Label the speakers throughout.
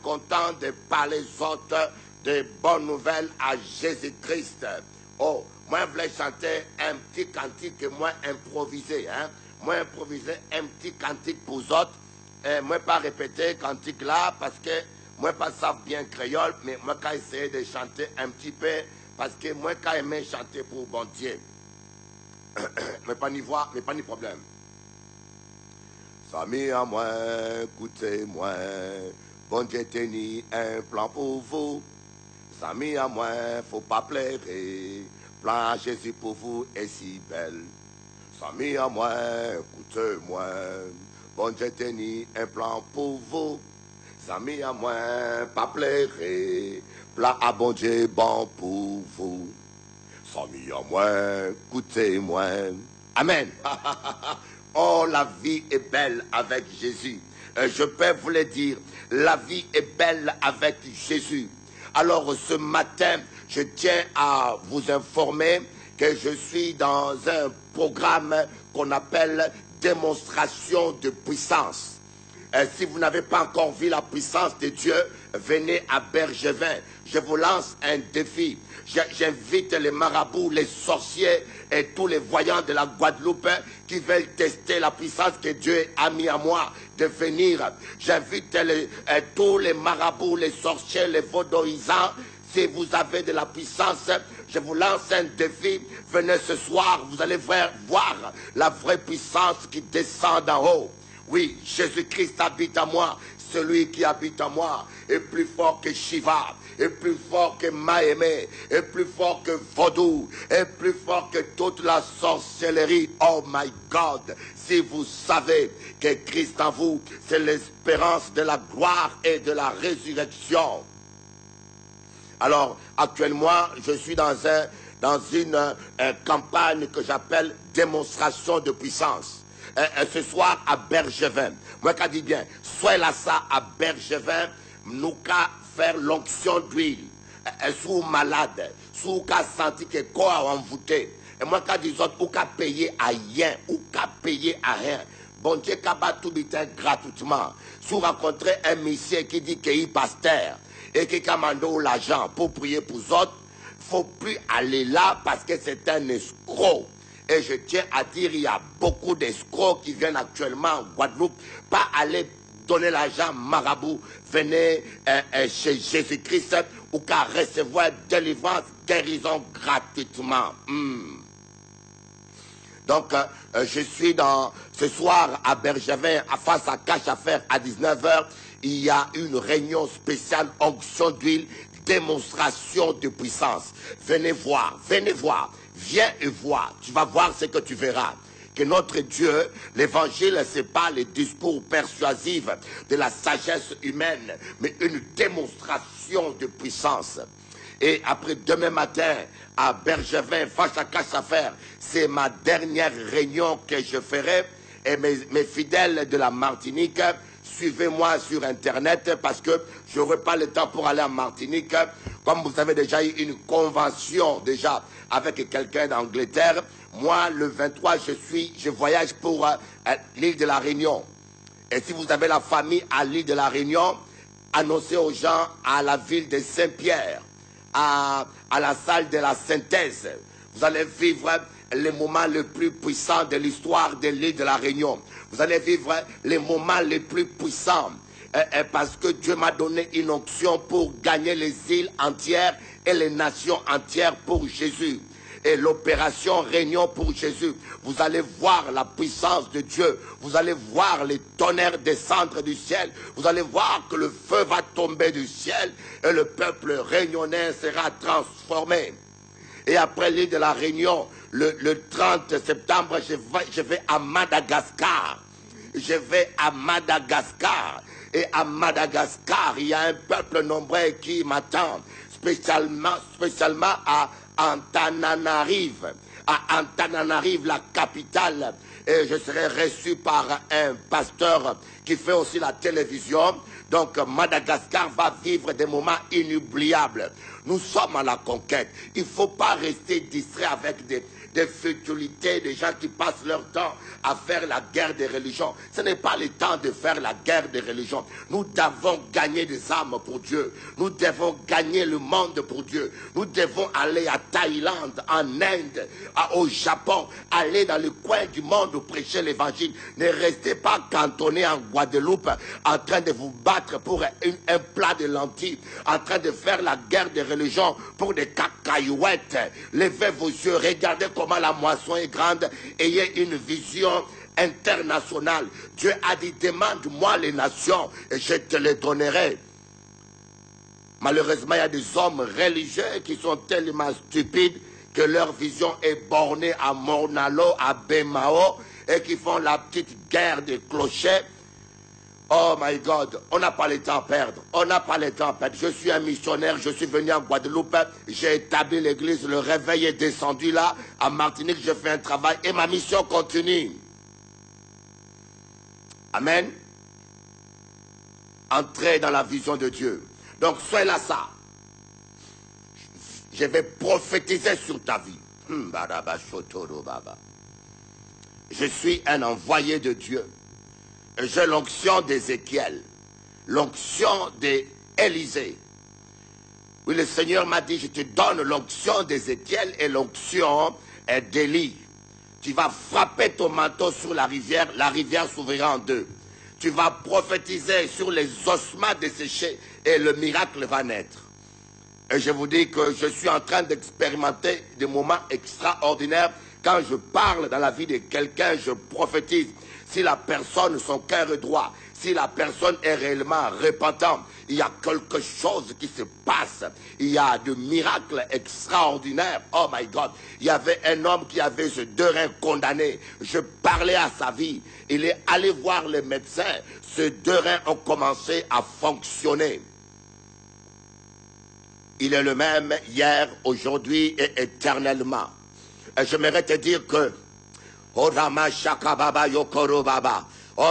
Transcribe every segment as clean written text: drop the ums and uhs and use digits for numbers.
Speaker 1: content de parler aux autres de bonnes nouvelles à Jésus-Christ. Oh, moi, je voulais chanter un petit cantique, moi, improvisé. Hein? Moi, improviser un petit cantique pour les autres. Et moi, pas répéter cantique là, parce que moi, pas savent bien créole, mais moi, quand essayer de chanter un petit peu, parce que moi, quand aimé chanter pour bon Dieu. Mais pas ni voix, mais pas ni problème. Sami à moi, écoutez-moi, bon Dieu tenir un plan pour vous. Sami à moi, faut pas pleurer, plan à Jésus pour vous est si belle. Sami à moi, écoutez-moi, bon Dieu tenir un plan pour vous. Sami à moi, pas pleurer, plan à bon Dieu bon pour vous. Sami à moi, écoutez-moi. Amen. Oh, la vie est belle avec Jésus. Je peux vous le dire, la vie est belle avec Jésus. Alors ce matin, je tiens à vous informer que je suis dans un programme qu'on appelle démonstration de puissance. Si vous n'avez pas encore vu la puissance de Dieu, venez à Bergevin. Je vous lance un défi. J'invite les marabouts, les sorciers et tous les voyants de la Guadeloupe qui veulent tester la puissance que Dieu a mis à moi de venir. J'invite tous les marabouts, les sorciers, les vaudoisants. Si vous avez de la puissance, je vous lance un défi. Venez ce soir, vous allez voir la vraie puissance qui descend d'en haut. Oui, Jésus-Christ habite à moi. Celui qui habite en moi est plus fort que Shiva, est plus fort que Mahémé, est plus fort que Vaudou, est plus fort que toute la sorcellerie. Oh my God, si vous savez que Christ en vous, c'est l'espérance de la gloire et de la résurrection. Alors, actuellement, je suis dans une campagne que j'appelle démonstration de puissance. Ce soir à Bergevin. Moi, qui dis bien, soit là ça à Bergevin, nous qu'à faire l'onction d'huile. Sous malade, sous qu'à sentir que quoi a envoûté. Et moi, qui dis autres, ou qu'à payer à rien, ou qu'à payer à rien. Bon Dieu, qu'à battre tout bitin gratuitement. Sous rencontrer un monsieur qui dit qu'il est pasteur et qui commande l'argent pour prier pour les autres, il ne faut plus aller là parce que c'est un escroc. Et je tiens à dire, il y a beaucoup d'escrocs qui viennent actuellement en Guadeloupe, pas aller donner l'argent marabout, venez chez Jésus-Christ ou qu'à recevoir délivrance, guérison gratuitement. Donc, je suis ce soir à Bergevin, face à Cache à faire à 19h, il y a une réunion spéciale, onction d'huile, démonstration de puissance. Venez voir, viens et vois, tu vas voir ce que tu verras. Que notre Dieu, l'évangile, ce n'est pas les discours persuasifs de la sagesse humaine, mais une démonstration de puissance. Et après demain matin, à Bergevin, face à Casse-à-Faire, c'est ma dernière réunion que je ferai. Et mes fidèles de la Martinique, suivez-moi sur Internet parce que je n'aurai pas le temps pour aller en Martinique. Comme vous avez déjà eu une convention déjà avec quelqu'un d'Angleterre, moi, le 23, je voyage pour l'île de la Réunion. Et si vous avez la famille à l'île de la Réunion, annoncez aux gens à la ville de Saint-Pierre, à la salle de la synthèse. Vous allez vivre les moments les plus puissants de l'histoire de l'île de la Réunion. Vous allez vivre les moments les plus puissants. Parce que Dieu m'a donné une onction pour gagner les îles entières et les nations entières pour Jésus. Et l'opération Réunion pour Jésus, vous allez voir la puissance de Dieu, vous allez voir les tonnerres descendre du ciel, vous allez voir que le feu va tomber du ciel et le peuple réunionnais sera transformé. Et après l'île de la Réunion, le 30 septembre, je vais à Madagascar. Je vais à Madagascar. Et à Madagascar, il y a un peuple nombreux qui m'attend, spécialement à Antananarive. À Antananarive, la capitale. Et je serai reçu par un pasteur qui fait aussi la télévision. Donc Madagascar va vivre des moments inoubliables. Nous sommes à la conquête. Il ne faut pas rester distrait avec des futilités, des gens qui passent leur temps à faire la guerre des religions. Ce n'est pas le temps de faire la guerre des religions. Nous devons gagner des âmes pour Dieu. Nous devons gagner le monde pour Dieu. Nous devons aller à Thaïlande, en Inde, au Japon, aller dans le coin du monde où prêcher l'évangile. Ne restez pas cantonnés en Guadeloupe en train de vous battre pour un plat de lentilles, en train de faire la guerre des religions pour des cacahuètes. Levez vos yeux, regardez comment la moisson est grande, ayez une vision internationale. Dieu a dit, demande-moi les nations et je te les donnerai. Malheureusement, il y a des hommes religieux qui sont tellement stupides que leur vision est bornée à Mornalo, à Bemao, et qui font la petite guerre des clochers. Oh my God, on n'a pas le temps à perdre, on n'a pas le temps à perdre. Je suis un missionnaire, je suis venu en Guadeloupe, j'ai établi l'église, le réveil est descendu là, à Martinique, je fais un travail et ma mission continue. Amen. Entrez dans la vision de Dieu. Donc sois là ça. Je vais prophétiser sur ta vie. Je suis un envoyé de Dieu. J'ai l'onction d'Ézéchiel, l'onction d'Élisée. Oui, le Seigneur m'a dit, je te donne l'onction d'Ézéchiel et l'onction d'Élie. Tu vas frapper ton manteau sur la rivière s'ouvrira en deux. Tu vas prophétiser sur les ossements desséchés et le miracle va naître. Et je vous dis que je suis en train d'expérimenter des moments extraordinaires. Quand je parle dans la vie de quelqu'un, je prophétise. Si la personne, son cœur est droit, si la personne est réellement repentante, il y a quelque chose qui se passe. Il y a des miracles extraordinaires. Oh my God. Il y avait un homme qui avait ce 2 reins condamné. Je parlais à sa vie. Il est allé voir les médecins. Ces 2 reins ont commencé à fonctionner. Il est le même hier, aujourd'hui et éternellement. Et j'aimerais te dire que oh,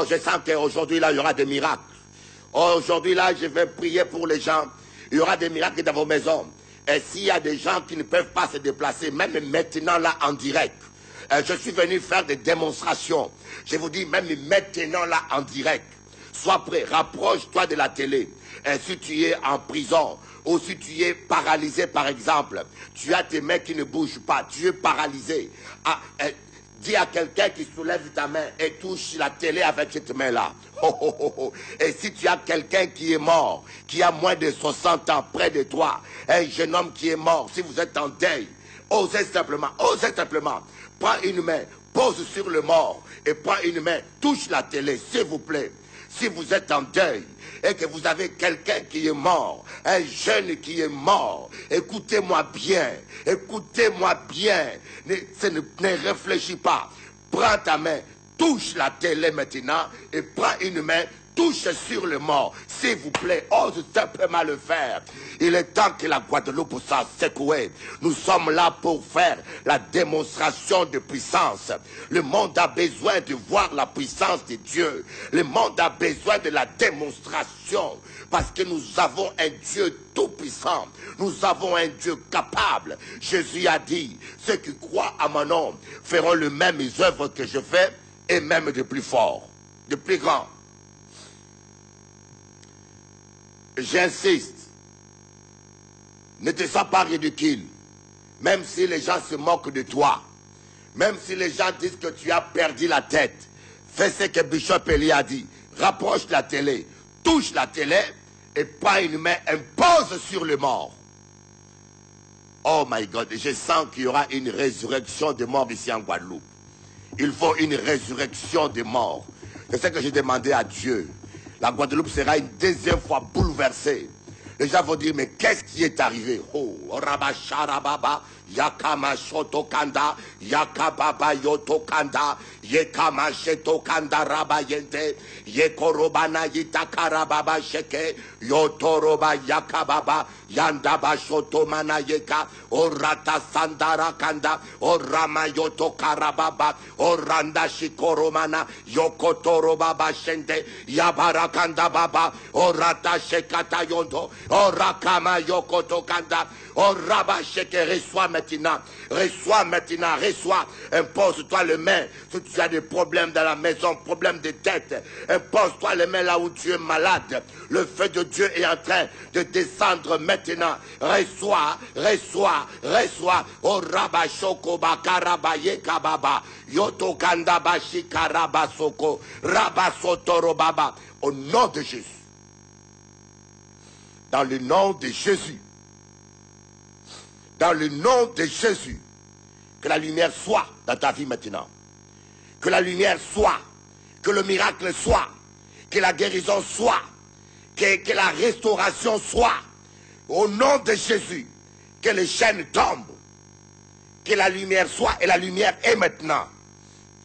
Speaker 1: je sens qu'aujourd'hui, là, il y aura des miracles. Oh, aujourd'hui, là, je vais prier pour les gens. Il y aura des miracles dans vos maisons. Et s'il y a des gens qui ne peuvent pas se déplacer, même maintenant, là, en direct, je suis venu faire des démonstrations. Je vous dis, même maintenant, là, en direct, sois prêt, rapproche-toi de la télé. Et si tu es en prison, ou si tu es paralysé, par exemple, tu as tes mains qui ne bougent pas, tu es paralysé. Dis à quelqu'un qui soulève ta main et touche la télé avec cette main-là. Et si tu as quelqu'un qui est mort, qui a moins de 60 ans près de toi, un jeune homme qui est mort, si vous êtes en deuil, osez simplement, prends une main, pose sur le mort et prends une main, touche la télé, s'il vous plaît. Si vous êtes en deuil et que vous avez quelqu'un qui est mort, un jeune qui est mort, écoutez-moi bien, ne réfléchis pas, prends ta main, touche la télé maintenant et prends une main, touche sur le mort, s'il vous plaît, ose simplement le faire. Il est temps que la Guadeloupe soit secouée. Nous sommes là pour faire la démonstration de puissance. Le monde a besoin de voir la puissance de Dieu. Le monde a besoin de la démonstration. Parce que nous avons un Dieu tout-puissant. Nous avons un Dieu capable. Jésus a dit, ceux qui croient à mon nom feront les mêmes œuvres que je fais et même de plus fort, de plus grand. J'insiste, ne te sens pas ridicule, même si les gens se moquent de toi, même si les gens disent que tu as perdu la tête. Fais ce que Bishop Eli a dit, rapproche la télé, touche la télé et prends une main, impose sur le mort. Oh my God, je sens qu'il y aura une résurrection des morts ici en Guadeloupe. Il faut une résurrection des morts. C'est ce que j'ai demandé à Dieu. La Guadeloupe sera une deuxième fois bouleversée. Les gens vont dire, mais qu'est-ce qui est arrivé? Oh, Rabacharababa, Yakama Shotokanda, Yakababa Yotokanda, Yekama Shetokanda Rabayente, Yekorobana Yitakarababa Sheke, Yotoroba Yakababa, Yandaba Shotomana Yeka, Orata Sandara Kanda, Orama Yotokarababa, Oranda Shikoromana, Yokotoro Baba Shende, Yabarakanda Baba, Orata Shekata Yondo, Orakama Yokotokanda, Oraba Sheke, reçois maintenant, reçois, impose-toi les mains, si tu as des problèmes dans la maison, problèmes de tête, impose-toi les mains là où tu es malade, le feu de Dieu est en train de descendre maintenant, reçois, Oraba Shoko Bakarabaye Kababa, Yotokanda Bashi Karabasoko, Rabasotoro Baba, au nom de Jésus. Dans le nom de Jésus. Dans le nom de Jésus. Que la lumière soit dans ta vie maintenant. Que la lumière soit. Que le miracle soit. Que la guérison soit. Que la restauration soit. Au nom de Jésus. Que les chaînes tombent. Que la lumière soit. Et la lumière est maintenant.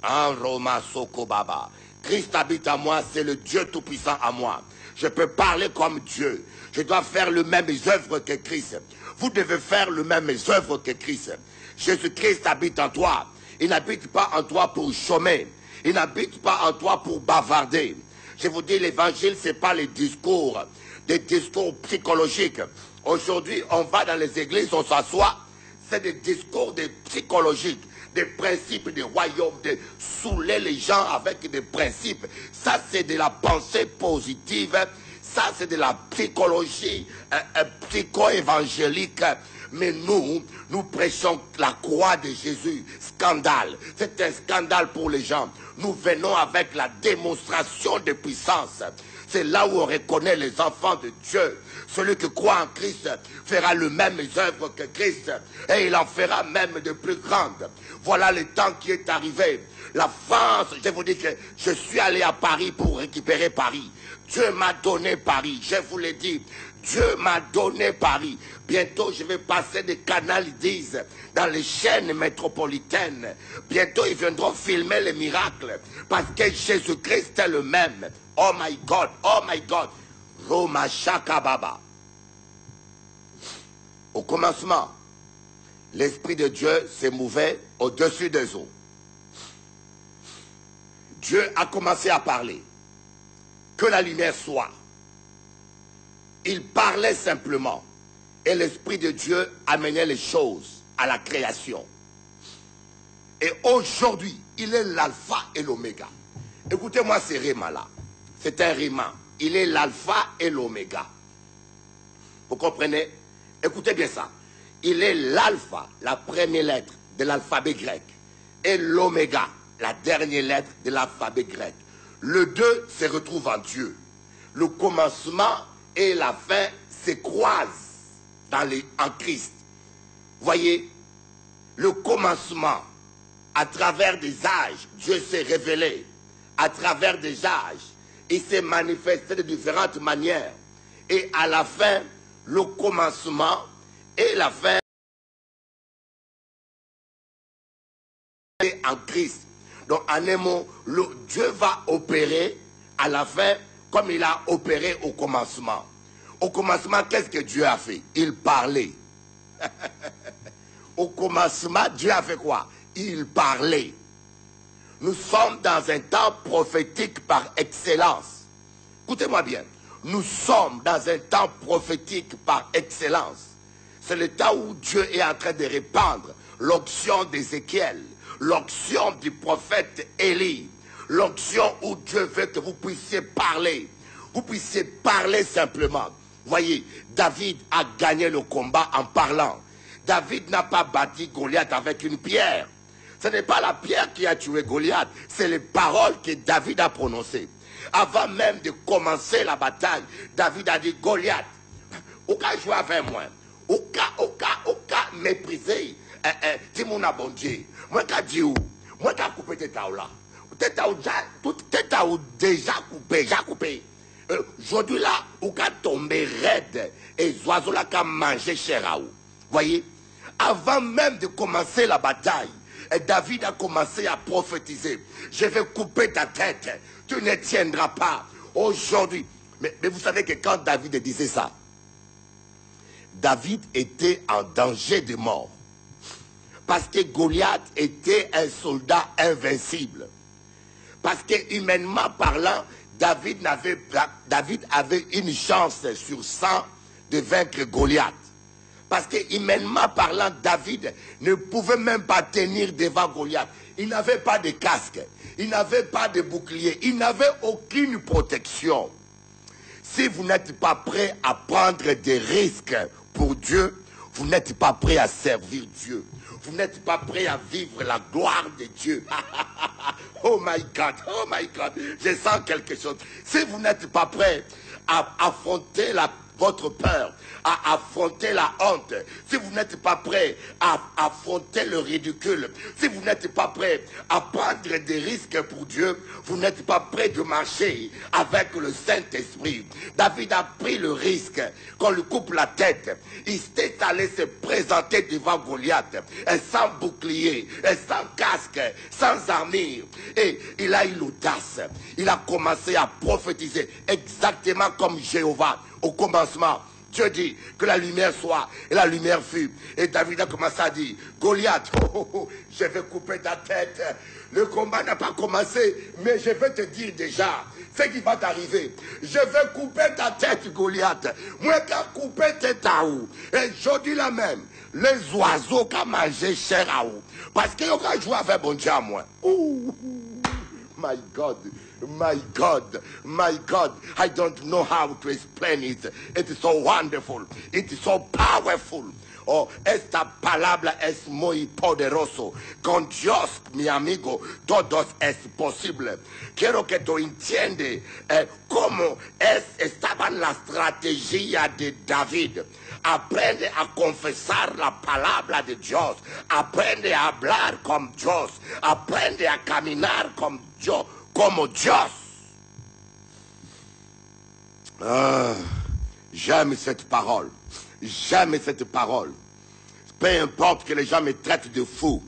Speaker 1: En Roma Soko Baba. Christ habite à moi, c'est le Dieu Tout-Puissant à moi. Je peux parler comme Dieu. Je dois faire les mêmes œuvres que Christ. Vous devez faire les mêmes œuvres que Christ. Jésus-Christ habite en toi. Il n'habite pas en toi pour chômer. Il n'habite pas en toi pour bavarder. Je vous dis, l'évangile, ce n'est pas les discours, des discours psychologiques. Aujourd'hui, on va dans les églises, on s'assoit. C'est des discours psychologiques. Des principes des royaumes, de saouler les gens avec des principes. Ça, c'est de la pensée positive. Ça, c'est de la psychologie psycho-évangélique. Mais nous prêchons la croix de Jésus. Scandale. C'est un scandale pour les gens. Nous venons avec la démonstration de puissance. C'est là où on reconnaît les enfants de Dieu. Celui qui croit en Christ fera le même œuvre que Christ. Et il en fera même de plus grandes. Voilà le temps qui est arrivé. La France, je vous dis que je suis allé à Paris pour récupérer Paris. Dieu m'a donné Paris, je vous l'ai dit. Dieu m'a donné Paris. Bientôt, je vais passer des canaux 10 dans les chaînes métropolitaines. Bientôt, ils viendront filmer les miracles. Parce que Jésus-Christ est le même. Oh my God, oh my God. Roma Shakababa. Au commencement, l'Esprit de Dieu s'est mouvé au-dessus des eaux. Dieu a commencé à parler. Que la lumière soit. Il parlait simplement. Et l'Esprit de Dieu amenait les choses à la création. Et aujourd'hui, il est l'alpha et l'oméga. Écoutez-moi ces rimes-là. C'est un rime. Il est l'alpha et l'oméga. Vous comprenez? Écoutez bien ça. Il est l'alpha, la première lettre de l'alphabet grec. Et l'oméga, la dernière lettre de l'alphabet grec. Le 2 se retrouve en Dieu. Le commencement et la fin se croisent en Christ. Voyez, le commencement, à travers des âges, Dieu s'est révélé. À travers des âges, il s'est manifesté de différentes manières. Et à la fin, le commencement et la fin en Christ. Donc en un mot, Dieu va opérer à la fin comme il a opéré au commencement. Au commencement, qu'est-ce que Dieu a fait? Il parlait. Au commencement, Dieu a fait quoi? Il parlait. Nous sommes dans un temps prophétique par excellence. Écoutez-moi bien. Nous sommes dans un temps prophétique par excellence. C'est le temps où Dieu est en train de répandre l'onction d'Ézéchiel, l'onction du prophète Élie, l'onction où Dieu veut que vous puissiez parler. Vous puissiez parler simplement. Voyez, David a gagné le combat en parlant. David n'a pas bâti Goliath avec une pierre. Ce n'est pas la pierre qui a tué Goliath, c'est les paroles que David a prononcées. Avant même de commencer la bataille, David a dit Goliath, au cas jouer avec moi, au cas mépriser, dis mon bon Dieu, moi qu'a dit où, moi qu'a coupé tes là, tes déjà coupé. Aujourd'hui là, ou qu'a tombé raide et les oiseaux là qu'a mangé chez Raoult. Voyez, Avant même de commencer la bataille, David a commencé à prophétiser. Je vais couper ta tête, tu ne tiendras pas aujourd'hui. Mais vous savez que quand David disait ça, David était en danger de mort. Parce que Goliath était un soldat invincible. Parce que humainement parlant, David avait une chance sur 100 de vaincre Goliath. Parce que humainement parlant, David ne pouvait même pas tenir devant Goliath. Il n'avait pas de casque, il n'avait pas de bouclier, il n'avait aucune protection. Si vous n'êtes pas prêt à prendre des risques pour Dieu, vous n'êtes pas prêt à servir Dieu. Vous n'êtes pas prêt à vivre la gloire de Dieu. Oh my God, je sens quelque chose. Si vous n'êtes pas prêt à affronter votre peur, à affronter la honte, si vous n'êtes pas prêt à affronter le ridicule, si vous n'êtes pas prêt à prendre des risques pour Dieu, vous n'êtes pas prêt de marcher avec le Saint-Esprit. David a pris le risque qu'on lui coupe la tête. Il s'est allé se présenter devant Goliath, sans bouclier, sans casque, sans armure. Et il a eu l'audace. Il a commencé à prophétiser exactement comme Jéhovah. Au commencement, Dieu dit que la lumière soit, et la lumière fut. Et David a commencé à dire, Goliath, je vais couper ta tête. Le combat n'a pas commencé, mais je vais te dire déjà ce qui va t'arriver. Je vais couper ta tête, Goliath. Moi, qu'à couper tête à où? Et je dis la même, les oiseaux qui mangé chair à où? Parce qu'ils ont joué avec bon Dieu à moi. My God, my God, my God. I don't know how to explain it. It is so wonderful. It is so powerful. Oh, esta palabra es muy poderoso. Con Dios, mi amigo, todo es posible. Quiero que tú entiendas cómo estaban la estrategia de David. Aprende a confesar la palabra de Dios. Aprende a hablar como Dios. Aprende a caminar como Dios. J'aime cette parole. J'aime cette parole. Peu importe que les gens me traitent de fou.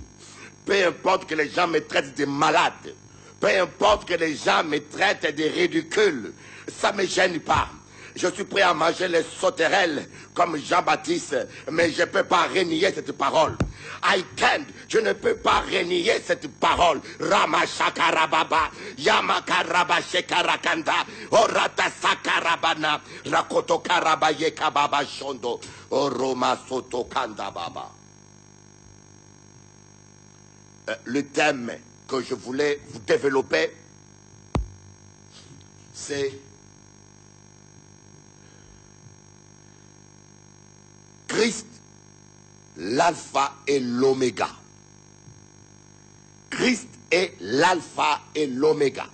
Speaker 1: Peu importe que les gens me traitent de malade. Peu importe que les gens me traitent de ridicule. Ça ne me gêne pas. Je suis prêt à manger les sauterelles comme Jean-Baptiste, mais je ne peux pas renier cette parole. I can't, je ne peux pas renier cette parole. Ramashakarababa, Yamakarabashekarakanda, Orata Sakarabana, Rakoto Karabaye Kababa Shondo, Oroma Soto Kanda Baba. Le thème que je voulais vous développer, c'est Christ, l'alpha et l'oméga. Christ est l'alpha et l'oméga.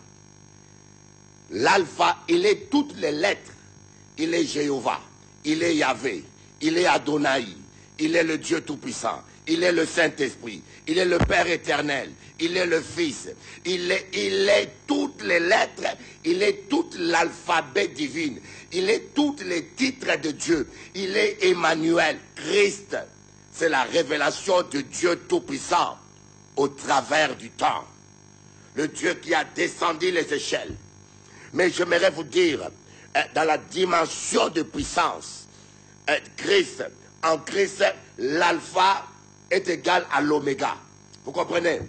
Speaker 1: L'alpha, il est toutes les lettres. Il est Jéhovah, il est Yahvé, il est Adonai, il est le Dieu Tout-Puissant, il est le Saint-Esprit, il est le Père éternel, il est le Fils, il est toutes les lettres, il est tout l'alphabet divin, il est tous les titres de Dieu, il est Emmanuel, Christ. C'est la révélation de Dieu Tout-Puissant au travers du temps. Le Dieu qui a descendu les échelles. Mais j'aimerais vous dire, dans la dimension de puissance, Christ, en Christ, l'alpha est égal à l'oméga. Vous comprenez?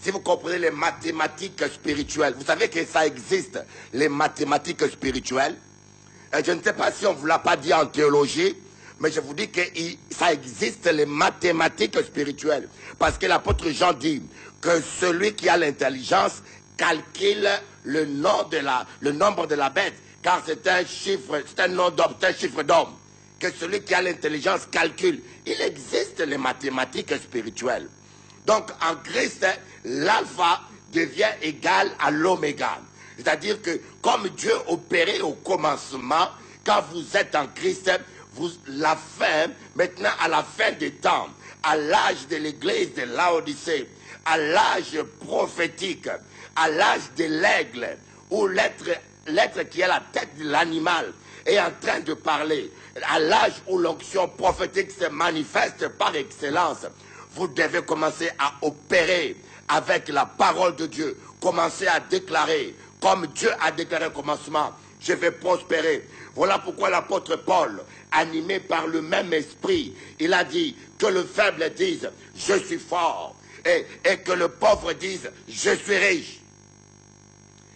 Speaker 1: Si vous comprenez les mathématiques spirituelles, vous savez que ça existe, les mathématiques spirituelles. Je ne sais pas si on ne vous l'a pas dit en théologie, mais je vous dis que ça existe, les mathématiques spirituelles. Parce que l'apôtre Jean dit que celui qui a l'intelligence calcule le nombre de la bête, car c'est un chiffre, c'est un nom d'homme, c'est un chiffre d'homme. Que celui qui a l'intelligence calcule. Il existe les mathématiques spirituelles. Donc en Christ, l'alpha devient égal à l'oméga. C'est-à-dire que comme Dieu opérait au commencement, quand vous êtes en Christ, la fin, maintenant à la fin des temps, à l'âge de l'église de Laodicée, à l'âge prophétique, à l'âge de l'aigle, où l'être qui est la tête de l'animal est en train de parler, à l'âge où l'onction prophétique se manifeste par excellence, vous devez commencer à opérer avec la parole de Dieu. Commencez à déclarer, comme Dieu a déclaré au commencement, je vais prospérer. Voilà pourquoi l'apôtre Paul, animé par le même esprit, il a dit que le faible dise, je suis fort. Et que le pauvre dise, je suis riche.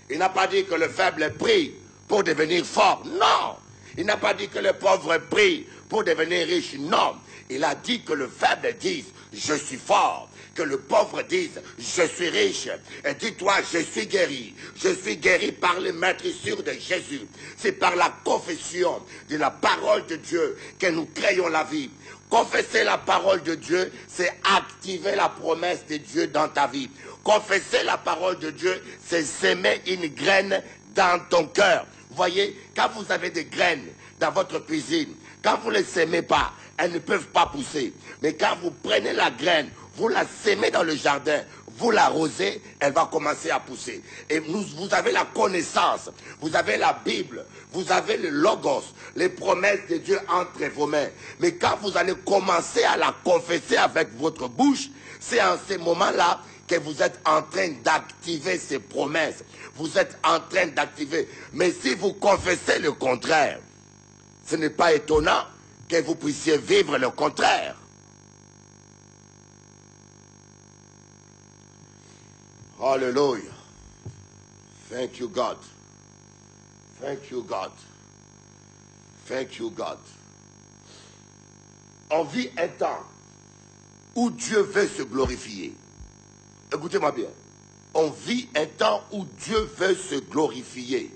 Speaker 1: Il n'a pas dit que le faible prie pour devenir fort. Non. Il n'a pas dit que le pauvre prie pour devenir riche. Non. Il a dit que le faible dise, je suis fort. Que le pauvre dise, je suis riche. Et dis-toi, je suis guéri. Je suis guéri par les maîtrissures de Jésus. C'est par la confession de la parole de Dieu que nous créons la vie. Confesser la parole de Dieu, c'est activer la promesse de Dieu dans ta vie. Confesser la parole de Dieu, c'est s'aimer une graine dans ton cœur. Vous voyez, quand vous avez des graines dans votre cuisine, quand vous ne les sémez pas, elles ne peuvent pas pousser. Mais quand vous prenez la graine, vous la sémez dans le jardin, vous l'arrosez, elle va commencer à pousser. Et vous avez la connaissance, vous avez la Bible, vous avez le Logos, les promesses de Dieu entre vos mains. Mais quand vous allez commencer à la confesser avec votre bouche, c'est en ces moments-là que vous êtes en train d'activer ces promesses. Vous êtes en train d'activer. Mais si vous confessez le contraire, ce n'est pas étonnant que vous puissiez vivre le contraire. Hallelujah. Thank you, God. Thank you, God. Thank you, God. On vit un temps où Dieu veut se glorifier. Écoutez-moi bien. On vit un temps où Dieu veut se glorifier.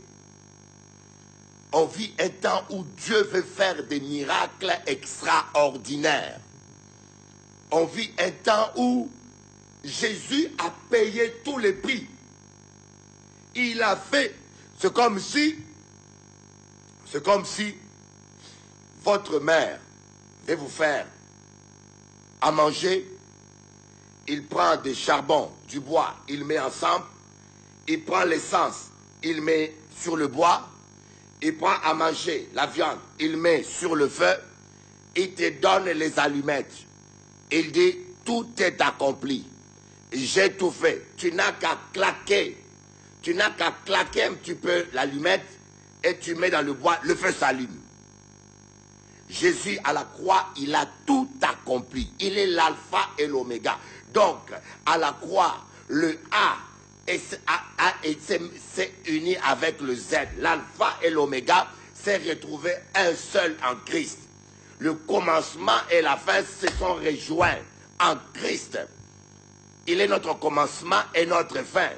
Speaker 1: On vit un temps où Dieu veut faire des miracles extraordinaires. On vit un temps où Jésus a payé tous les prix. Il a fait, c'est comme si votre mère veut vous faire à manger. Il prend des charbons, du bois, il met ensemble. Il prend l'essence, il met sur le bois. Il prend à manger la viande, il met sur le feu. Il te donne les allumettes. Il dit, tout est accompli. J'ai tout fait. Tu n'as qu'à claquer. Tu n'as qu'à claquer un petit peu l'allumette et tu mets dans le bois, le feu s'allume. Jésus à la croix, il a tout accompli. Il est l'alpha et l'oméga. Donc, à la croix, le A s'est uni avec le Z. L'alpha et l'oméga s'est retrouvé un seul en Christ. Le commencement et la fin se sont rejoints en Christ. Il est notre commencement et notre fin.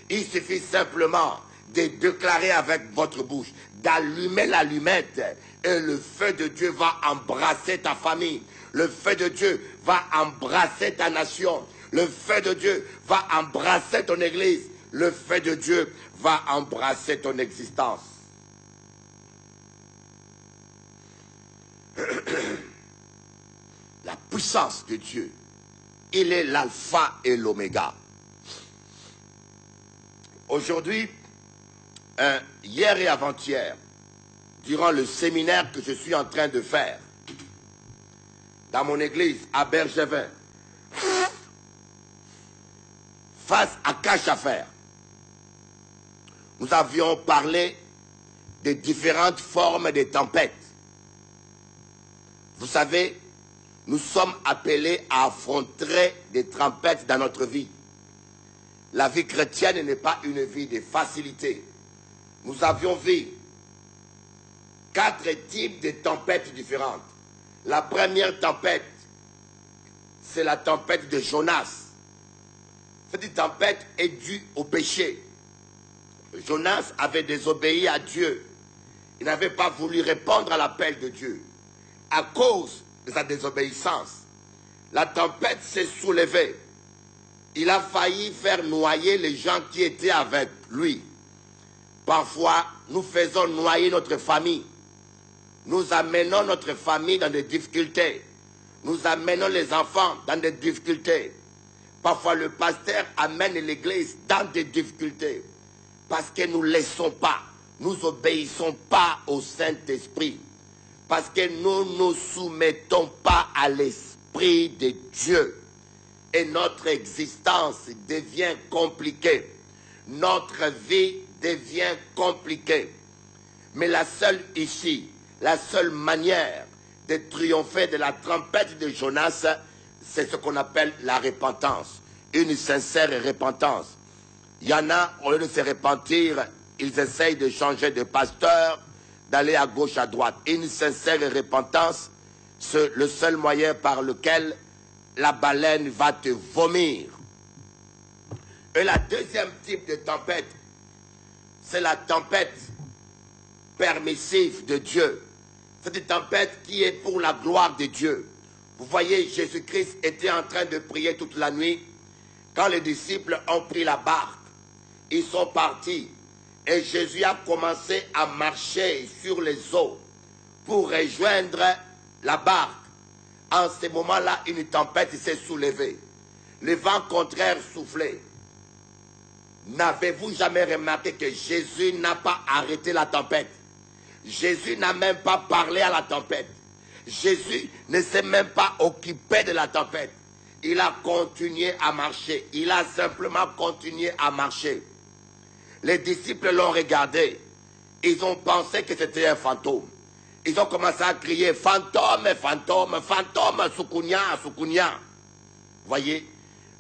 Speaker 1: Il suffit simplement de déclarer avec votre bouche, d'allumer l'allumette et le feu de Dieu va embrasser ta famille. Le feu de Dieu va embrasser ta nation. Le feu de Dieu va embrasser ton église. Le feu de Dieu va embrasser ton existence. La puissance de Dieu, il est l'alpha et l'oméga. Aujourd'hui, hier et avant-hier, durant le séminaire que je suis en train de faire, dans mon église à Bergevin, face à Cache-à-Faire, nous avions parlé des différentes formes de tempêtes. Vous savez, nous sommes appelés à affronter des tempêtes dans notre vie. La vie chrétienne n'est pas une vie de facilité. Nous avions vu 4 types de tempêtes différentes. La première tempête, c'est la tempête de Jonas. Cette tempête est due au péché. Jonas avait désobéi à Dieu. Il n'avait pas voulu répondre à l'appel de Dieu. À cause de sa désobéissance, la tempête s'est soulevée. Il a failli faire noyer les gens qui étaient avec lui. Parfois, nous faisons noyer notre famille. Nous amenons notre famille dans des difficultés. Nous amenons les enfants dans des difficultés. Parfois, le pasteur amène l'église dans des difficultés. Parce que nous ne laissons pas nous n'obéissons pas au Saint-Esprit. Parce que nous ne nous soumettons pas à l'Esprit de Dieu. Et notre existence devient compliquée. Notre vie devient compliquée. Mais la seule issue, la seule manière de triompher de la trompette de Jonas, c'est ce qu'on appelle la repentance. Une sincère repentance. Il y en a, au lieu de se repentir, ils essayent de changer de pasteur, d'aller à gauche, à droite. Une sincère repentance, c'est le seul moyen par lequel la baleine va te vomir. Et la deuxième type de tempête, c'est la tempête permissive de Dieu. C'est une tempête qui est pour la gloire de Dieu. Vous voyez, Jésus-Christ était en train de prier toute la nuit. Quand les disciples ont pris la barque, ils sont partis. Et Jésus a commencé à marcher sur les eaux pour rejoindre la barque. En ce moment-là, une tempête s'est soulevée. Le vent contraire soufflait. N'avez-vous jamais remarqué que Jésus n'a pas arrêté la tempête? Jésus n'a même pas parlé à la tempête. Jésus ne s'est même pas occupé de la tempête. Il a continué à marcher. Il a simplement continué à marcher. Les disciples l'ont regardé. Ils ont pensé que c'était un fantôme. Ils ont commencé à crier « Fantôme, fantôme, fantôme, Sukunya, Sukunya ». Voyez,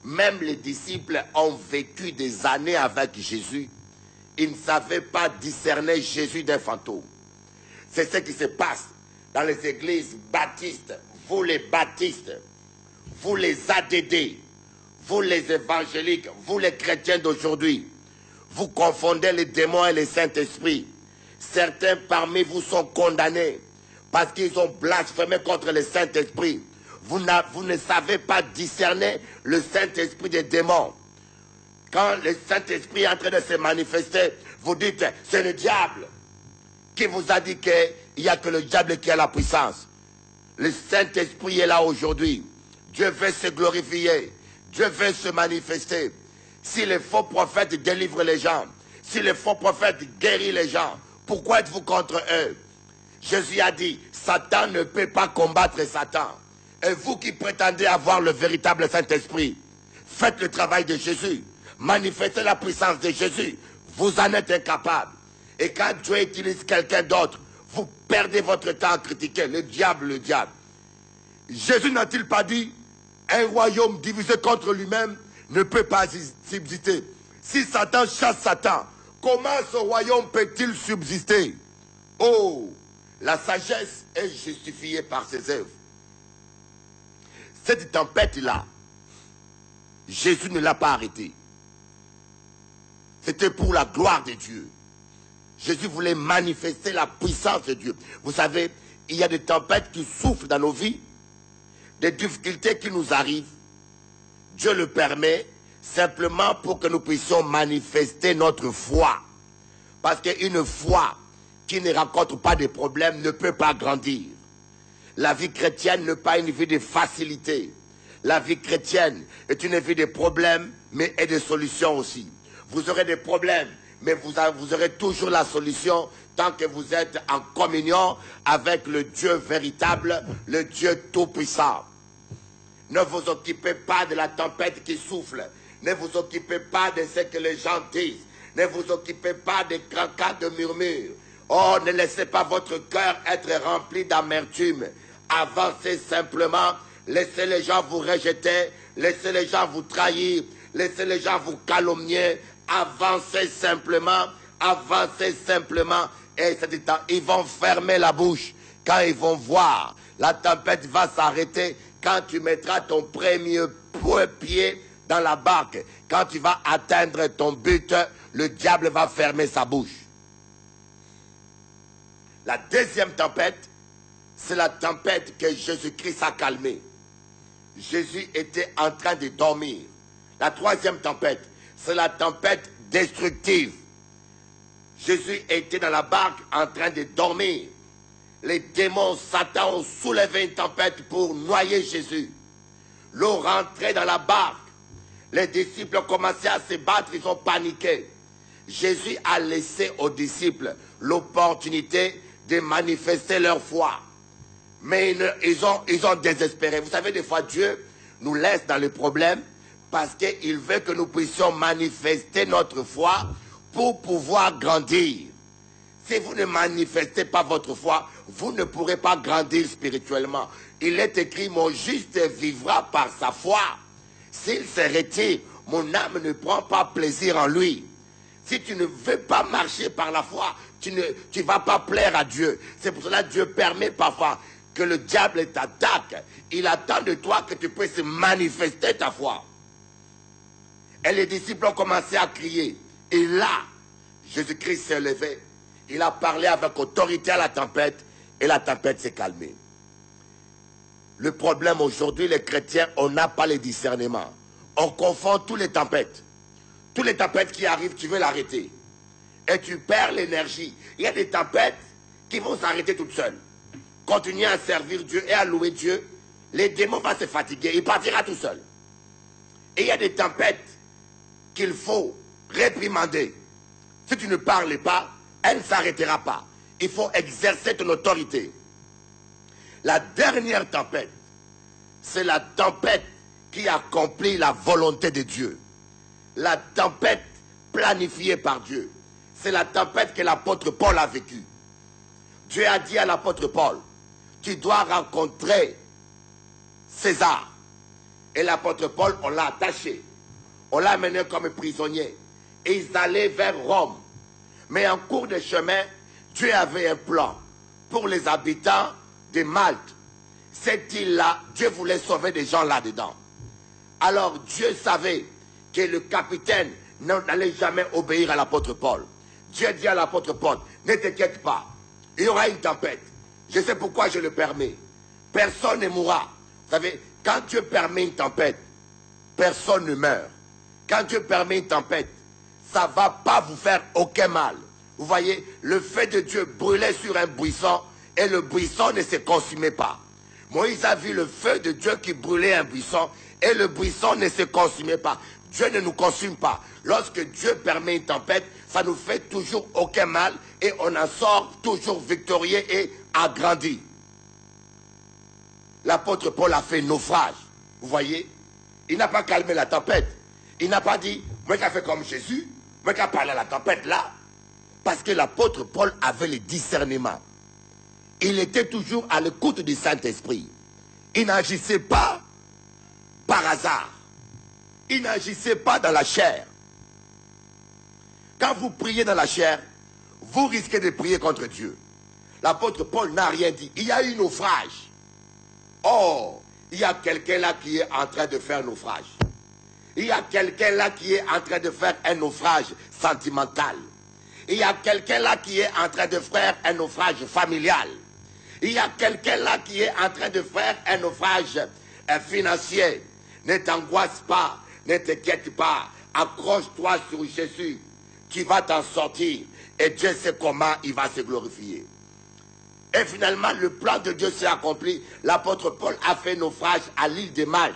Speaker 1: même les disciples ont vécu des années avec Jésus. Ils ne savaient pas discerner Jésus d'un fantôme. C'est ce qui se passe dans les églises baptistes. Vous les baptistes, vous les ADD, vous les évangéliques, vous les chrétiens d'aujourd'hui. Vous confondez les démons et les Saint-Esprit. Certains parmi vous sont condamnés parce qu'ils ont blasphémé contre le Saint-Esprit. Vous ne savez pas discerner le Saint-Esprit des démons. Quand le Saint-Esprit est en train de se manifester, vous dites, c'est le diable qui vous a dit qu'il n'y a que le diable qui a la puissance. Le Saint-Esprit est là aujourd'hui. Dieu veut se glorifier. Dieu veut se manifester. Si les faux prophètes délivrent les gens, si les faux prophètes guérissent les gens, pourquoi êtes-vous contre eux? Jésus a dit, Satan ne peut pas combattre Satan. Et vous qui prétendez avoir le véritable Saint-Esprit, faites le travail de Jésus. Manifestez la puissance de Jésus. Vous en êtes incapable. Et quand Dieu utilise quelqu'un d'autre, vous perdez votre temps à critiquer le diable, le diable. Jésus n'a-t-il pas dit, un royaume divisé contre lui-même ne peut pas subsister. Si Satan chasse Satan, comment ce royaume peut-il subsister? Oh, la sagesse est justifiée par ses œuvres. Cette tempête-là, Jésus ne l'a pas arrêtée. C'était pour la gloire de Dieu. Jésus voulait manifester la puissance de Dieu. Vous savez, il y a des tempêtes qui soufflent dans nos vies, des difficultés qui nous arrivent. Dieu le permet simplement pour que nous puissions manifester notre foi. Parce qu'une foi qui ne rencontre pas de problèmes ne peut pas grandir. La vie chrétienne n'est pas une vie de facilité. La vie chrétienne est une vie de problèmes, mais et de solutions aussi. Vous aurez des problèmes, mais vous aurez toujours la solution tant que vous êtes en communion avec le Dieu véritable, le Dieu tout-puissant. Ne vous occupez pas de la tempête qui souffle. Ne vous occupez pas de ce que les gens disent. Ne vous occupez pas des craquas de murmures. Oh, ne laissez pas votre cœur être rempli d'amertume. Avancez simplement. Laissez les gens vous rejeter. Laissez les gens vous trahir. Laissez les gens vous calomnier. Avancez simplement. Avancez simplement. Et c'est du temps. Ils vont fermer la bouche. Quand ils vont voir, la tempête va s'arrêter. Quand tu mettras ton premier pied dans la barque, quand tu vas atteindre ton but, le diable va fermer sa bouche. La deuxième tempête, c'est la tempête que Jésus-Christ a calmée. Jésus était en train de dormir. La troisième tempête, c'est la tempête destructive. Jésus était dans la barque en train de dormir. Les démons, Satan ont soulevé une tempête pour noyer Jésus. L'eau rentrait dans la barque. Les disciples ont commencé à se battre, ils ont paniqué. Jésus a laissé aux disciples l'opportunité de manifester leur foi. Mais ils ont désespéré. Vous savez, des fois, Dieu nous laisse dans les problèmes parce qu'il veut que nous puissions manifester notre foi pour pouvoir grandir. Si vous ne manifestez pas votre foi, vous ne pourrez pas grandir spirituellement. Il est écrit, mon juste vivra par sa foi. S'il se retire, mon âme ne prend pas plaisir en lui. Si tu ne veux pas marcher par la foi, tu ne vas pas plaire à Dieu. C'est pour cela que Dieu permet parfois que le diable t'attaque. Il attend de toi que tu puisses manifester ta foi. Et les disciples ont commencé à crier. Et là, Jésus-Christ s'est levé. Il a parlé avec autorité à la tempête et la tempête s'est calmée. Le problème aujourd'hui, les chrétiens, on n'a pas le discernement. On confond toutes les tempêtes. Toutes les tempêtes qui arrivent, tu veux l'arrêter. Et tu perds l'énergie. Il y a des tempêtes qui vont s'arrêter toutes seules. Continuer à servir Dieu et à louer Dieu, les démons vont se fatiguer. Il partira tout seul. Et il y a des tempêtes qu'il faut réprimander. Si tu ne parles pas, elle ne s'arrêtera pas. Il faut exercer ton autorité. La dernière tempête, c'est la tempête qui accomplit la volonté de Dieu. La tempête planifiée par Dieu. C'est la tempête que l'apôtre Paul a vécue. Dieu a dit à l'apôtre Paul, tu dois rencontrer César. Et l'apôtre Paul, on l'a attaché. On l'a amené comme prisonnier. Et ils allaient vers Rome. Mais en cours de chemin, Dieu avait un plan pour les habitants de Malte. Cette île-là, Dieu voulait sauver des gens là-dedans. Alors Dieu savait que le capitaine n'allait jamais obéir à l'apôtre Paul. Dieu dit à l'apôtre Paul, ne t'inquiète pas, il y aura une tempête. Je sais pourquoi je le permets. Personne ne mourra. Vous savez, quand Dieu permet une tempête, personne ne meurt. Quand Dieu permet une tempête, ça ne va pas vous faire aucun mal. Vous voyez, le feu de Dieu brûlait sur un buisson et le buisson ne se consumait pas. Moïse a vu le feu de Dieu qui brûlait un buisson et le buisson ne se consumait pas. Dieu ne nous consume pas. Lorsque Dieu permet une tempête, ça ne nous fait toujours aucun mal et on en sort toujours victorieux et agrandi. L'apôtre Paul a fait naufrage. Vous voyez, il n'a pas calmé la tempête. Il n'a pas dit, moi qui a fait comme Jésus, moi qui a parlé à la tempête là. Parce que l'apôtre Paul avait le discernement. Il était toujours à l'écoute du Saint-Esprit. Il n'agissait pas par hasard. Il n'agissait pas dans la chair. Quand vous priez dans la chair, vous risquez de prier contre Dieu. L'apôtre Paul n'a rien dit. Il y a eu naufrage. Oh, il y a quelqu'un là qui est en train de faire naufrage. Il y a quelqu'un là qui est en train de faire un naufrage sentimental. Il y a quelqu'un là qui est en train de faire un naufrage familial. Il y a quelqu'un là qui est en train de faire un naufrage financier. Ne t'angoisse pas, ne t'inquiète pas. Accroche-toi sur Jésus. Tu vas t'en sortir. Et Dieu sait comment il va se glorifier. Et finalement, le plan de Dieu s'est accompli. L'apôtre Paul a fait naufrage à l'île de Malte.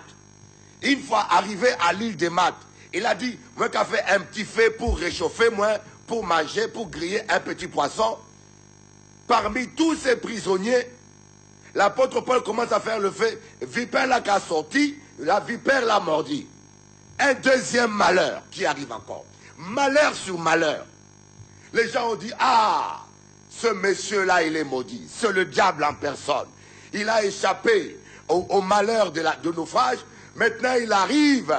Speaker 1: Une fois arrivé à l'île de Malte, il a dit, moi qui ai fait un petit feu pour réchauffer, moi, pour manger, pour griller un petit poisson. Parmi tous ces prisonniers, l'apôtre Paul commence à faire le feu. Vipère là qui a sorti, la vipère l'a mordi. Un deuxième malheur qui arrive encore. Malheur sur malheur. Les gens ont dit, ah, ce monsieur-là, il est maudit. C'est le diable en personne. Il a échappé au malheur de naufrage. Maintenant, il arrive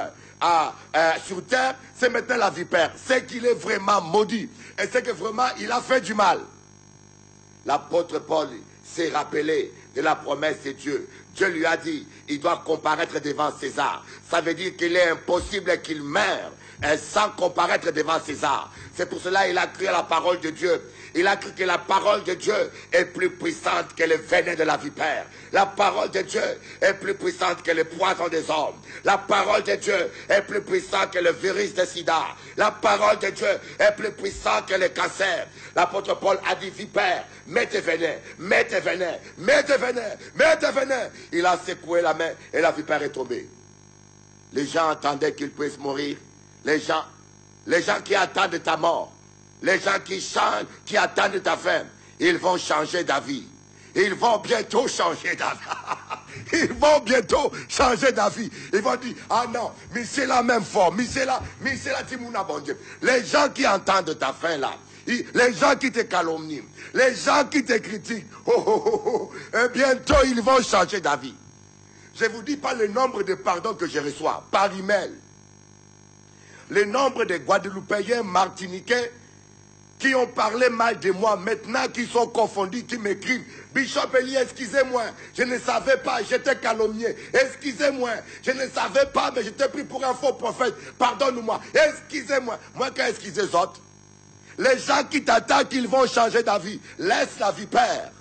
Speaker 1: sur terre. C'est maintenant la vipère. C'est qu'il est vraiment maudit. Et c'est que vraiment, il a fait du mal. L'apôtre Paul s'est rappelé de la promesse de Dieu. Dieu lui a dit, il doit comparaître devant César. Ça veut dire qu'il est impossible qu'il meure sans comparaître devant César. C'est pour cela qu'il a cru à la parole de Dieu. Il a cru que la parole de Dieu est plus puissante que le venin de la vipère. La parole de Dieu est plus puissante que le poison des hommes. La parole de Dieu est plus puissante que le virus de sida. La parole de Dieu est plus puissante que le cancer. L'apôtre Paul a dit, vipère, mets tes venins, mets tes venins, mets tes venins, mets tes venins. Il a secoué la main et la vipère est tombée. Les gens attendaient qu'il puisse mourir. Les gens qui attendent ta mort, Les gens qui changent, qui attendent ta fin, ils vont changer d'avis. Ils vont bientôt changer d'avis. Ils vont bientôt changer d'avis. Ils vont dire, ah non, mais c'est la même forme, mais c'est la Timouna, bon Dieu. Les gens qui entendent ta fin là, les gens qui te calomnient, les gens qui te critiquent, et bientôt ils vont changer d'avis. Je ne vous dis pas le nombre de pardons que je reçois par email. Le nombre de Guadeloupéens, Martiniquais, qui ont parlé mal de moi, maintenant qui sont confondus, qui m'écrivent, Bishop Eli, excusez-moi, je ne savais pas, j'étais calomnié, excusez-moi, je ne savais pas, mais j'étais pris pour un faux prophète, pardonne-moi, excusez-moi. Moi, quand excusez les autres, les gens qui t'attaquent, ils vont changer d'avis, laisse la vipère.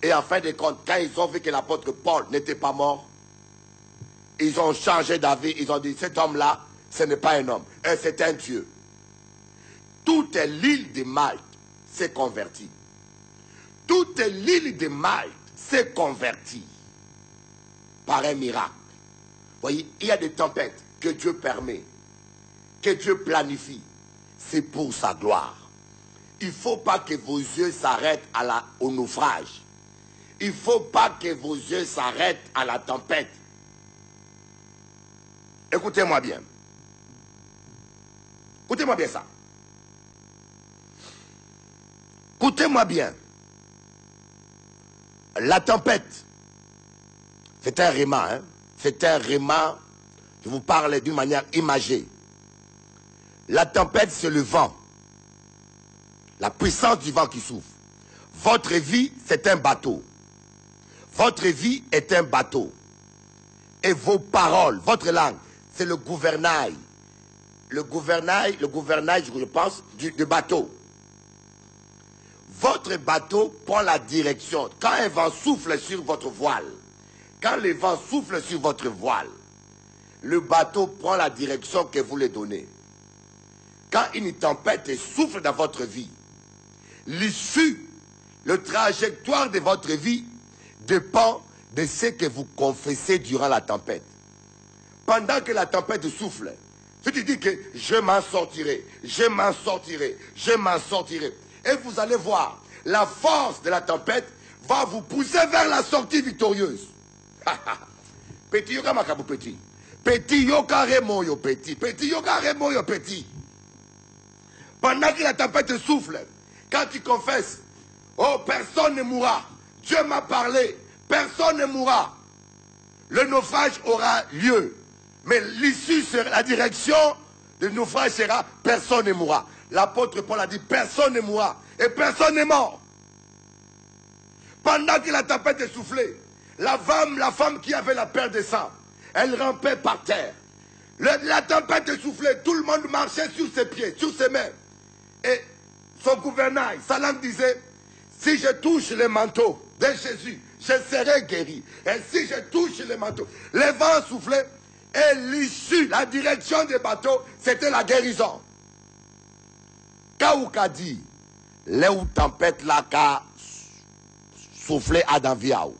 Speaker 1: Et en fin de compte, quand ils ont vu que l'apôtre Paul n'était pas mort, ils ont changé d'avis, ils ont dit, cet homme-là, ce n'est pas un homme, c'est un Dieu. Toute l'île de Malte s'est convertie. Toute l'île de Malte s'est convertie par un miracle. Vous voyez, il y a des tempêtes que Dieu permet, que Dieu planifie. C'est pour sa gloire. Il ne faut pas que vos yeux s'arrêtent au naufrage. Il ne faut pas que vos yeux s'arrêtent à la tempête. Écoutez-moi bien. Écoutez-moi bien ça. Écoutez-moi bien. La tempête, c'est un rhéma, hein? C'est un rhéma, je vous parle d'une manière imagée. La tempête, c'est le vent. La puissance du vent qui souffle. Votre vie, c'est un bateau. Votre vie est un bateau. Et vos paroles, votre langue, c'est le gouvernail. Le gouvernail, je pense, du bateau. Votre bateau prend la direction. Quand un vent souffle sur votre voile, quand le vent souffle sur votre voile, le bateau prend la direction que vous lui donnez. Quand une tempête souffle dans votre vie, l'issue, le trajectoire de votre vie dépend de ce que vous confessez durant la tempête. Pendant que la tempête souffle, si tu dis que je m'en sortirai, je m'en sortirai, je m'en sortirai, et vous allez voir, la force de la tempête va vous pousser vers la sortie victorieuse. Petit yoka makabu petit. Petit yoka remo yo petit. Petit yoka remo yo petit. Pendant que la tempête souffle, quand tu confesses, oh, personne ne mourra. Dieu m'a parlé, personne ne mourra. Le naufrage aura lieu. Mais l'issue, la direction du naufrage sera, personne ne mourra. L'apôtre Paul a dit, personne ne mourra. Et personne n'est mort. Pendant que la tempête est soufflée, la femme qui avait la perte de sang, elle rampait par terre. La tempête est soufflée, tout le monde marchait sur ses pieds, sur ses mains. Et son gouvernail, sa langue disait, si je touche le manteau de Jésus, je serai guéri. Et si je touche le manteau, les vents soufflaient, et l'issue, la direction des bateaux, c'était la guérison. Kaouka dit, là où tempête la ka soufflé à Danviaou.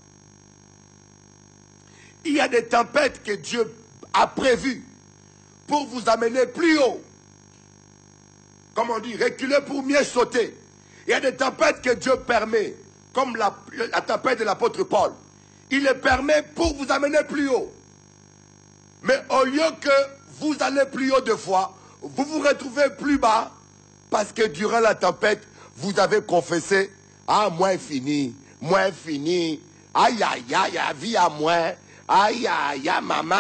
Speaker 1: Il y a des tempêtes que Dieu a prévues pour vous amener plus haut. Comme on dit, reculer pour mieux sauter. Il y a des tempêtes que Dieu permet, comme la tempête de l'apôtre Paul. Il les permet pour vous amener plus haut. Mais au lieu que vous allez plus haut deux fois, vous vous retrouvez plus bas, parce que durant la tempête, vous avez confessé, ah, moi fini, aïe, aïe, aïe, vie à moi, aïe, aïe, aïe, maman,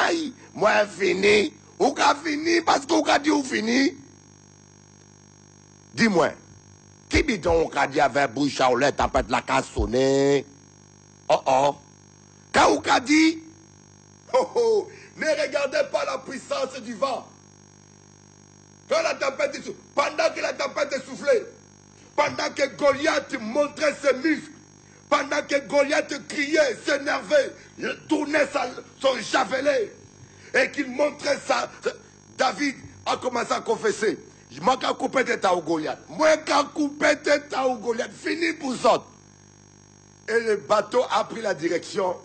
Speaker 1: moi fini, ou qu'a fini, parce qu'on a dit ou fini. Dis-moi, qui bidon on a dit avec bouche à la tempête la casse sonner? Oh oh, quand on a dit, oh oh, ne regardez pas la puissance du vent. Quand la tempête est soufflée, pendant que la tempête est soufflée, pendant que Goliath montrait ses muscles, pendant que Goliath criait, s'énervait, tournait son javelot, et qu'il montrait ça, David a commencé à confesser. Moi, quand coupé tête à Goliath, moi, quand coupé tête à Goliath, fini pour ça. Et le bateau a pris la direction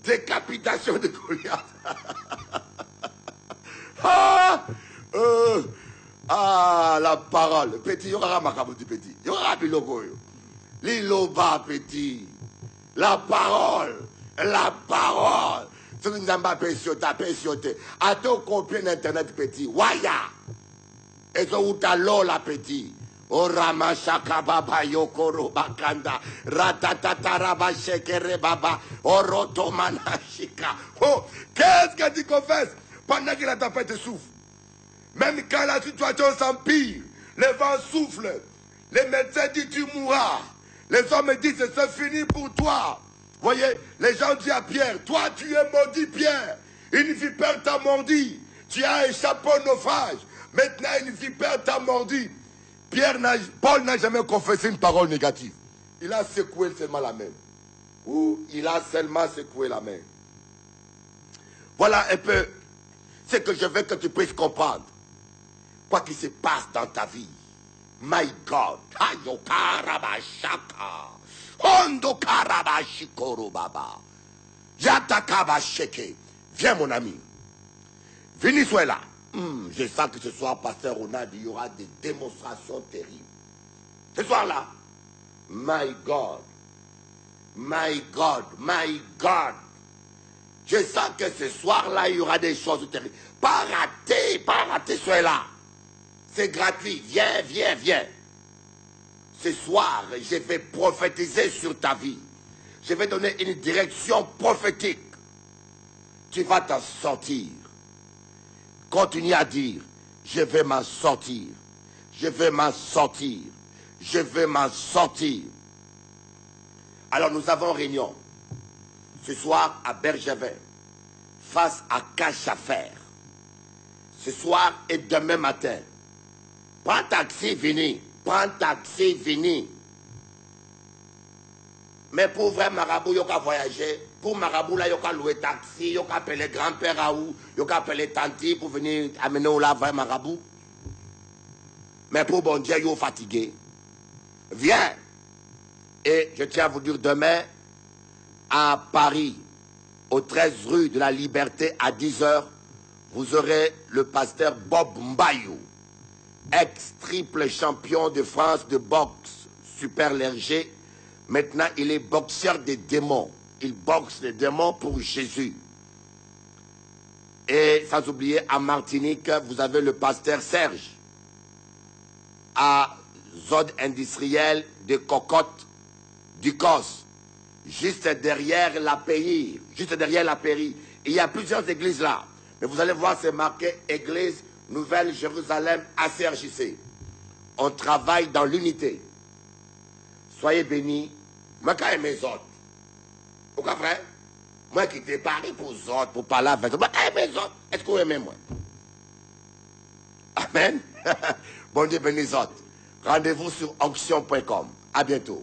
Speaker 1: décapitation de Goliath. Ah, la parole. Petit, il y aura ma du petit. Il y aura bilogo. Liloba, petit. La parole. La parole. Ce que nous avons péchoté. À ton copier d'internet, petit. Waya. Et ce où t'as l'eau, la petit. O Rama Shakababa Yokoro Bakanda Ratatata Raba Shekere Baba Oroto Manashika. Oh, qu'est-ce que tu confesses pendant que la tempête souffle? Même quand la situation s'empire, les vents soufflent, les médecins disent tu mourras, les hommes disent c'est fini pour toi. Voyez, les gens disent à Pierre, toi tu es maudit Pierre, une vipère t'a mordi, tu as échappé au naufrage, maintenant une vipère t'a mordi. Paul n'a jamais confessé une parole négative. Il a secoué seulement la main. Ou il a seulement secoué la main. Voilà un peu ce que je veux que tu puisses comprendre. Quoi qu'il se passe dans ta vie. My God. Viens mon ami. Venezuela. Je sens que ce soir, pasteur Ronald, il y aura des démonstrations terribles. Ce soir-là, my God, my God, my God. Je sens que ce soir-là, il y aura des choses terribles. Pas rater, sois là. C'est gratuit. Viens, viens, viens. Ce soir, je vais prophétiser sur ta vie. Je vais donner une direction prophétique. Tu vas t'en sortir. Continue à dire, je vais m'en sortir, je vais m'en sortir, je vais m'en sortir. Alors nous avons réunion ce soir à Bergevin, face à Cachafer. Ce soir et demain matin. Prends taxi, venez. Prends taxi, venez. Mais pour vrai marabout, il y a voyager. Pour marabout, là, il y a louer taxi, il y a appeler grand-père Raoult, il y a appeler tanti pour venir amener au là vrai marabout. Mais pour bon Dieu, il est fatigué. Viens. Et je tiens à vous dire demain, à Paris, au 13 rue de la Liberté, à 10h, vous aurez le pasteur Bob Mbayou, ex-triple champion de France de boxe super léger. Maintenant, il est boxeur des démons. Il boxe les démons pour Jésus. Et sans oublier, à Martinique, vous avez le pasteur Serge. À zone industrielle de Cocotte, du COS. Juste derrière la Péri. Juste derrière la Péri. Il y a plusieurs églises là. Mais vous allez voir, c'est marqué Église Nouvelle-Jérusalem ACRJC. On travaille dans l'unité. Soyez bénis. Moi, quand mes autres. Pourquoi, frère? Moi qui t'ai parlé pour les autres, pour parler avec eux. Moi, quand mes autres, est-ce que vous aimez moi? Amen. Bon Dieu bénis les autres. Rendez-vous sur onction.com. À bientôt.